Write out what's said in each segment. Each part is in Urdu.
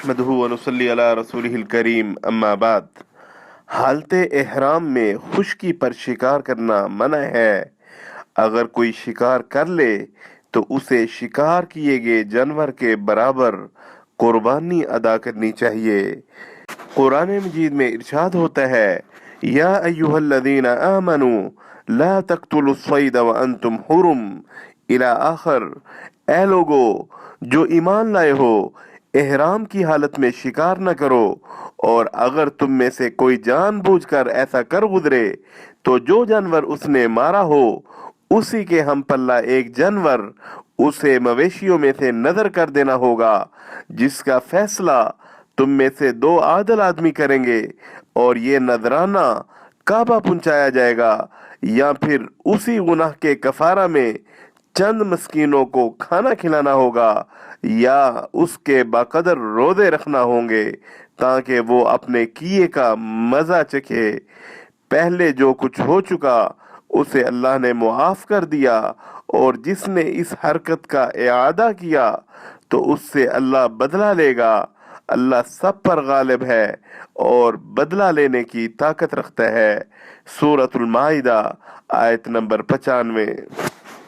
نحمدہ ونصلی علی رسولہ الکریم اما بعد۔ حالت احرام میں خشکی پر شکار کرنا منع ہے۔ اگر کوئی شکار کر لے تو اسے شکار کیے گئے جانور کے برابر قربانی ادا کرنی چاہیے۔ قرآن مجید میں ارشاد ہوتا ہے، یا ایھا الذین آمنوا لا تقتلوا الصید وانتم حرم الی آخر۔ اے لوگو جو ایمان لائے ہو، احرام کی حالت میں شکار نہ کرو، اور اگر تم میں سے کوئی جان بوجھ کر ایسا کر گزرے تو جو جانور اس نے مارا ہو اسی کے ہم پلہ ایک جانور اسے مویشیوں میں سے نظر کر دینا ہوگا، جس کا فیصلہ تم میں سے 2 عادل آدمی کریں گے، اور یہ نذرانہ کعبہ پہنچایا جائے گا، یا پھر اسی گناہ کے کفارہ میں چند مسکینوں کو کھانا کھلانا ہوگا، یا اس کے بقدر روزے رکھنا ہوں گے تاکہ وہ اپنے کیے کا مزہ چکھے۔ پہلے جو کچھ ہو چکا اسے اللہ نے معاف کر دیا، اور جس نے اس حرکت کا اعادہ کیا تو اس سے اللہ بدلہ لے گا۔ اللہ سب پر غالب ہے اور بدلہ لینے کی طاقت رکھتا ہے۔ سورۃ المائدہ آیت نمبر 95۔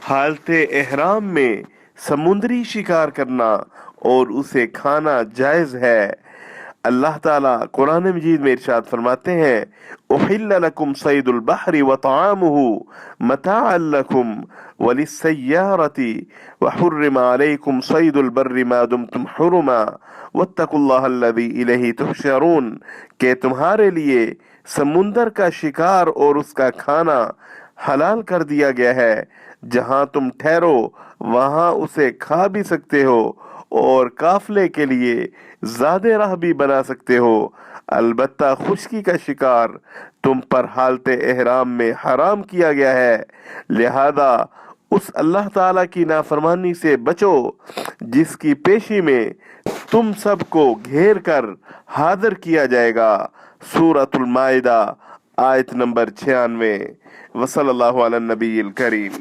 حالت احرام میں سمندری شکار کرنا اور اسے کھانا جائز ہے۔ اللہ تعالیٰ قرآن مجید میں ارشاد فرماتے ہیں، احل لکم صید البحر وطعامہ متاعا لکم وللسیارۃ وحرم علیکم صید البر ما دمتم حرما واتقوا اللہ الذی الیہ تحشرون، کہ تمہارے لیے سمندر کا شکار اور اس کا کھانا حلال کر دیا گیا ہے، جہاں تم ٹھہرو وہاں اسے کھا بھی سکتے ہو اور قافلے کے لیے زیادہ راہ بھی بنا سکتے ہو، البتہ خشکی کا شکار تم پر حالت احرام میں حرام کیا گیا ہے، لہذا اس اللہ تعالیٰ کی نافرمانی سے بچو جس کی پیشی میں تم سب کو گھیر کر حاضر کیا جائے گا۔ سورۃ المائدہ آیت نمبر 96۔ وصلی اللہ علی النبی الکریم۔